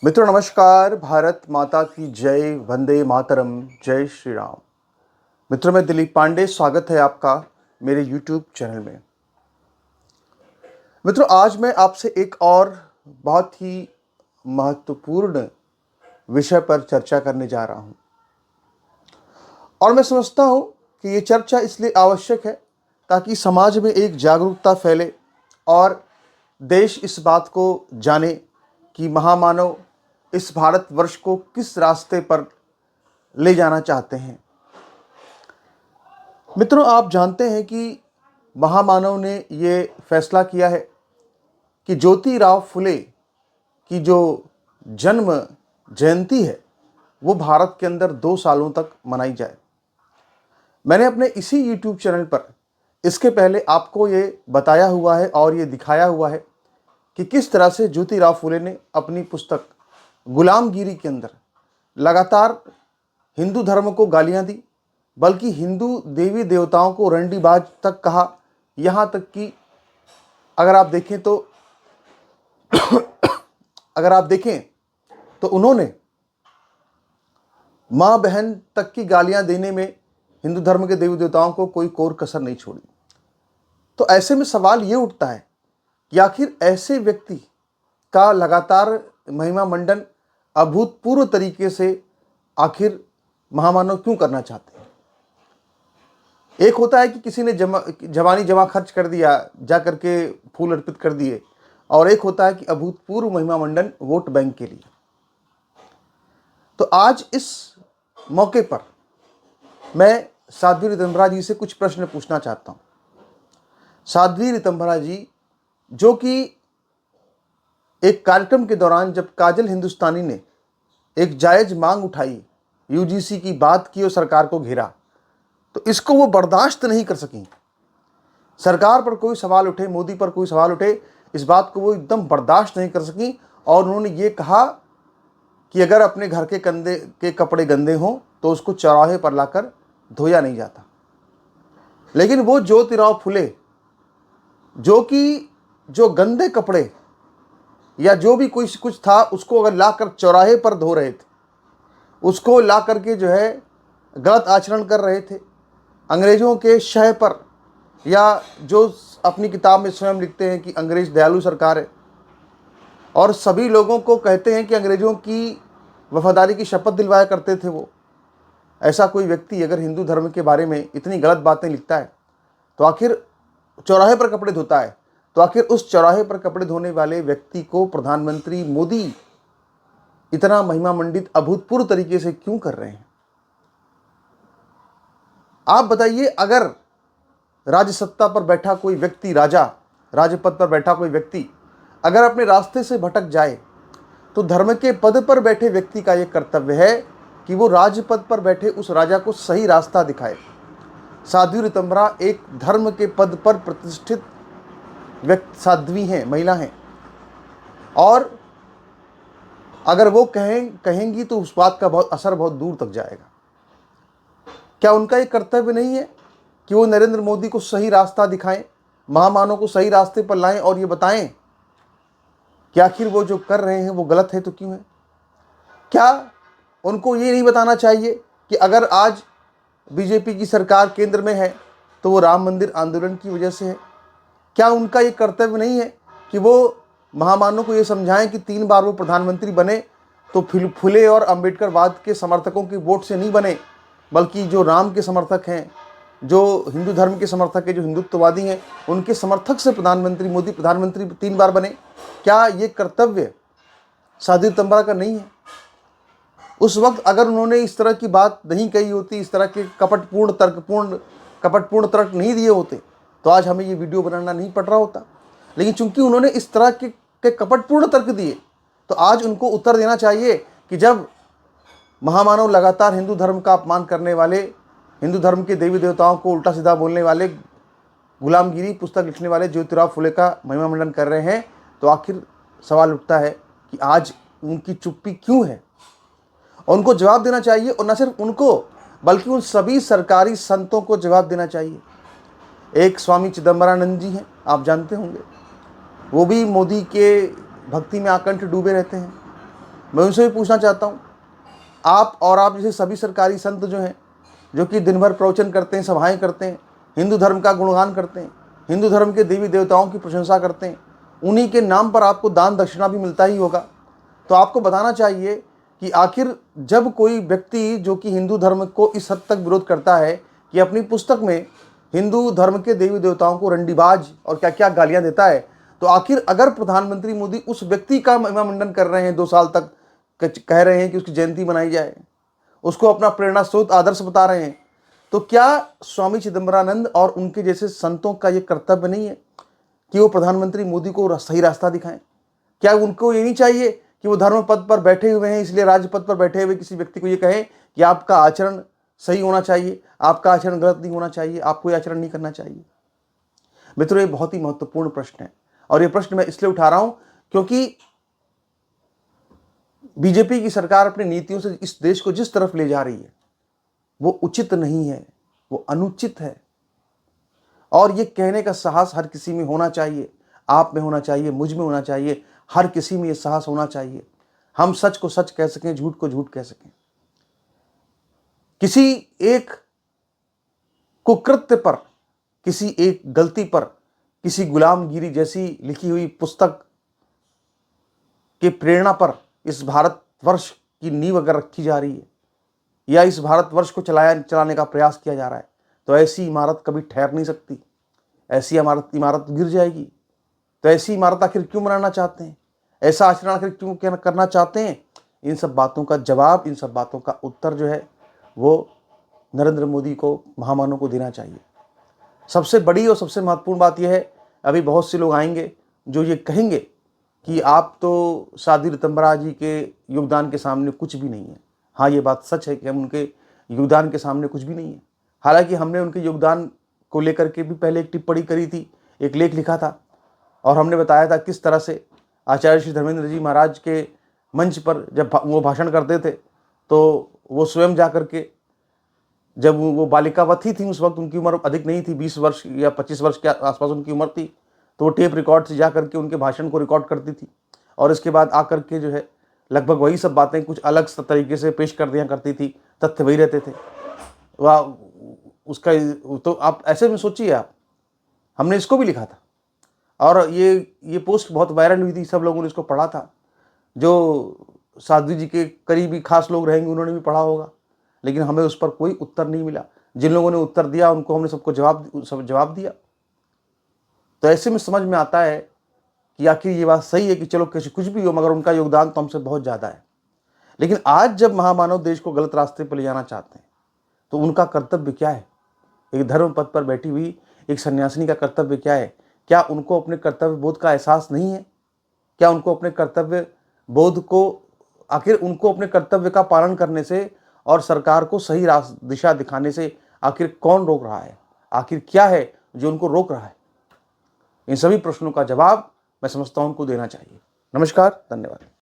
मित्रों नमस्कार। भारत माता की जय। वंदे मातरम। जय श्री राम। मित्रों मैं दिलीप पांडे, स्वागत है आपका मेरे YouTube चैनल में। मित्रों आज मैं आपसे एक और बहुत ही महत्वपूर्ण विषय पर चर्चा करने जा रहा हूं और मैं समझता हूं कि ये चर्चा इसलिए आवश्यक है ताकि समाज में एक जागरूकता फैले और देश इस बात को जाने कि महामानव इस भारतवर्ष को किस रास्ते पर ले जाना चाहते हैं। मित्रों आप जानते हैं कि महामानव ने ये फैसला किया है कि ज्योतिराव फुले की जो जन्म जयंती है वो भारत के अंदर 2 सालों तक मनाई जाए। मैंने अपने इसी YouTube चैनल पर इसके पहले आपको ये बताया हुआ है और ये दिखाया हुआ है कि किस तरह से ज्योतिराव फुले ने अपनी पुस्तक गुलामगिरी के अंदर लगातार हिंदू धर्म को गालियां दी, बल्कि हिंदू देवी देवताओं को रंडीबाज तक कहा। यहाँ तक कि अगर आप देखें तो उन्होंने माँ बहन तक की गालियां देने में हिंदू धर्म के देवी देवताओं को कोई कोर कसर नहीं छोड़ी। तो ऐसे में सवाल ये उठता है कि आखिर ऐसे व्यक्ति का लगातार महिमा मंडन अभूतपूर्व तरीके से आखिर महामानव क्यों करना चाहते हैं। एक होता है कि किसी ने जवानी जमा खर्च कर दिया, जा करके फूल अर्पित कर दिए, और एक होता है कि अभूतपूर्व महिमा मंडन वोट बैंक के लिए। तो आज इस मौके पर मैं साध्वी ऋतंभरा जी से कुछ प्रश्न पूछना चाहता हूं। साध्वी ऋतंभरा जी जो कि एक कार्यक्रम के दौरान जब काजल हिंदुस्तानी ने एक जायज मांग उठाई, यूजीसी की बात की और सरकार को घेरा, तो इसको वो बर्दाश्त नहीं कर सकी। सरकार पर कोई सवाल उठे, मोदी पर कोई सवाल उठे, इस बात को वो एकदम बर्दाश्त नहीं कर सकी और उन्होंने ये कहा कि अगर अपने घर के कंधे के कपड़े गंदे हों तो उसको चौराहे पर लाकर धोया नहीं जाता। लेकिन वो ज्योतिराव फुले जो गंदे कपड़े या जो भी कुछ था उसको अगर लाकर चौराहे पर धो रहे थे, उसको ला करके जो है गलत आचरण कर रहे थे, अंग्रेज़ों के शह पर, या जो अपनी किताब में स्वयं लिखते हैं कि अंग्रेज दयालु सरकार है और सभी लोगों को कहते हैं कि अंग्रेज़ों की वफादारी की शपथ दिलवाया करते थे वो। ऐसा कोई व्यक्ति अगर हिंदू धर्म के बारे में इतनी गलत बातें लिखता है तो आखिर चौराहे पर कपड़े धोता है, तो आखिर उस चौराहे पर कपड़े धोने वाले व्यक्ति को प्रधानमंत्री मोदी इतना महिमा मंडित अभूतपूर्व तरीके से क्यों कर रहे हैं। आप बताइए, अगर राज्य सत्ता पर बैठा कोई व्यक्ति, राजपद पर बैठा कोई व्यक्ति अगर अपने रास्ते से भटक जाए तो धर्म के पद पर बैठे व्यक्ति का यह कर्तव्य है कि वो राजपद पर बैठे उस राजा को सही रास्ता दिखाए। साध्वी ऋतंभरा एक धर्म के पद पर प्रतिष्ठित व्यक्ति साध्वी हैं, महिला हैं, और अगर वो कहेंगी तो उस बात का असर बहुत दूर तक जाएगा। क्या उनका ये कर्तव्य नहीं है कि वो नरेंद्र मोदी को सही रास्ता दिखाएं, महामानव को सही रास्ते पर लाएं और ये बताएं कि आखिर वो जो कर रहे हैं वो गलत है तो क्यों है। क्या उनको ये नहीं बताना चाहिए कि अगर आज बीजेपी की सरकार केंद्र में है तो वो राम मंदिर आंदोलन की वजह से है। क्या उनका ये कर्तव्य नहीं है कि वो महामानव को ये समझाएं कि 3 बार वो प्रधानमंत्री बने तो फुले और अंबेडकरवाद के समर्थकों के वोट से नहीं बने, बल्कि जो राम के समर्थक हैं, जो हिंदू धर्म के समर्थक हैं, जो हिंदुत्ववादी हैं, उनके समर्थक से मोदी प्रधानमंत्री 3 बार बने। क्या ये कर्तव्य साध्वी ऋतंभरा का नहीं है? उस वक्त अगर उन्होंने इस तरह की बात नहीं कही होती, इस तरह के कपटपूर्ण तर्क नहीं दिए होते, तो आज हमें ये वीडियो बनाना नहीं पड़ रहा होता। लेकिन चूंकि उन्होंने इस तरह के कपटपूर्ण तर्क दिए, तो आज उनको उत्तर देना चाहिए कि जब महामानव लगातार हिंदू धर्म का अपमान करने वाले, हिंदू धर्म के देवी देवताओं को उल्टा सीधा बोलने वाले, गुलामगिरी पुस्तक लिखने वाले ज्योतिराव फुले का महिमा मंडन कर रहे हैं, तो आखिर सवाल उठता है कि आज उनकी चुप्पी क्यों है। और उनको जवाब देना चाहिए, और न सिर्फ उनको बल्कि उन सभी सरकारी संतों को जवाब देना चाहिए। एक स्वामी चिदंबरानंद जी हैं, आप जानते होंगे, वो भी मोदी के भक्ति में आकंठ डूबे रहते हैं। मैं उनसे भी पूछना चाहता हूँ, आप जैसे सभी सरकारी संत जो हैं, जो कि दिन भर प्रवचन करते हैं, सभाएं करते हैं, हिंदू धर्म का गुणगान करते हैं, हिंदू धर्म के देवी देवताओं की प्रशंसा करते हैं, उन्हीं के नाम पर आपको दान दक्षिणा भी मिलता ही होगा। तो आपको बताना चाहिए कि आखिर जब कोई व्यक्ति जो कि हिंदू धर्म को इस हद तक विरोध करता है कि अपनी पुस्तक में हिंदू धर्म के देवी देवताओं को रंडीबाज और क्या क्या गालियां देता है, तो आखिर अगर प्रधानमंत्री मोदी उस व्यक्ति का महिमा मंडन कर रहे हैं 2 साल तक, कह रहे हैं कि उसकी जयंती मनाई जाए, उसको अपना प्रेरणा स्रोत आदर्श बता रहे हैं, तो क्या स्वामी चिदंबरानंद और उनके जैसे संतों का यह कर्तव्य नहीं है कि वो प्रधानमंत्री मोदी को सही रास्ता दिखाएं? क्या उनको ये नहीं चाहिए कि वो धर्म पद पर बैठे हुए हैं, इसलिए राजपद पर बैठे हुए किसी व्यक्ति को ये कहें कि आपका आचरण सही होना चाहिए, आपका आचरण गलत नहीं होना चाहिए, आपको ये आचरण नहीं करना चाहिए? मित्रों, ये बहुत ही महत्वपूर्ण प्रश्न है, और ये प्रश्न मैं इसलिए उठा रहा हूं क्योंकि बीजेपी की सरकार अपनी नीतियों से इस देश को जिस तरफ ले जा रही है वो उचित नहीं है, वो अनुचित है। और ये कहने का साहस हर किसी में होना चाहिए, आप में होना चाहिए, मुझ में होना चाहिए, हर किसी में ये साहस होना चाहिए। हम सच को सच कह सकें, झूठ को झूठ कह सकें। किसी एक कुकृत्य पर, किसी एक गलती पर, किसी गुलामगिरी जैसी लिखी हुई पुस्तक के प्रेरणा पर इस भारतवर्ष की नींव अगर रखी जा रही है या इस भारतवर्ष को चलाने का प्रयास किया जा रहा है, तो ऐसी इमारत कभी ठहर नहीं सकती। ऐसी इमारत गिर जाएगी। तो ऐसी इमारत आखिर क्यों बनाना चाहते हैं? ऐसा आचरण आखिर क्यों करना चाहते हैं? इन सब बातों का जवाब, इन सब बातों का उत्तर जो है वो नरेंद्र मोदी को, महामानव को देना चाहिए। सबसे बड़ी और सबसे महत्वपूर्ण बात यह है, अभी बहुत से लोग आएंगे जो ये कहेंगे कि आप तो साध्वी ऋतंबरा जी के योगदान के सामने कुछ भी नहीं है। हाँ, ये बात सच है कि हम उनके योगदान के सामने कुछ भी नहीं है। हालांकि हमने उनके योगदान को लेकर के भी पहले एक टिप्पणी करी थी, एक लेख लिखा था, और हमने बताया था किस तरह से आचार्य श्री धर्मेंद्र जी महाराज के मंच पर जब वो भाषण करते थे तो वो स्वयं जा करके, जब वो बालिकावती थी, उस वक्त उनकी उम्र अधिक नहीं थी, 20 वर्ष या 25 वर्ष के आसपास उनकी उम्र थी, तो वो टेप रिकॉर्ड से जा करके उनके भाषण को रिकॉर्ड करती थी, और इसके बाद आकर के जो है लगभग वही सब बातें कुछ अलग तरीके से पेश कर दिया करती थी, तथ्य वही रहते थे। वह उसका तो आप ऐसे में सोचिए, आप, हमने इसको भी लिखा था, और ये पोस्ट बहुत वायरल हुई थी, सब लोगों ने इसको पढ़ा था। जो साध्वी जी के करीबी खास लोग रहेंगे उन्होंने भी पढ़ा होगा, लेकिन हमें उस पर कोई उत्तर नहीं मिला। जिन लोगों ने उत्तर दिया उनको हमने सबको जवाब दिया। तो ऐसे में समझ में आता है कि आखिर ये बात सही है कि चलो कुछ भी हो, मगर उनका योगदान तो हमसे बहुत ज़्यादा है। लेकिन आज जब महामानव देश को गलत रास्ते पर ले जाना चाहते हैं, तो उनका कर्तव्य क्या है? एक धर्म पद पर बैठी हुई एक सन्यासिनी का कर्तव्य क्या है? क्या उनको अपने कर्तव्य बोध का एहसास नहीं है? क्या उनको अपने कर्तव्य बोध को, आखिर उनको अपने कर्तव्य का पालन करने से और सरकार को सही दिशा दिखाने से आखिर कौन रोक रहा है? आखिर क्या है जो उनको रोक रहा है? इन सभी प्रश्नों का जवाब मैं समझता हूं उनको देना चाहिए। नमस्कार, धन्यवाद।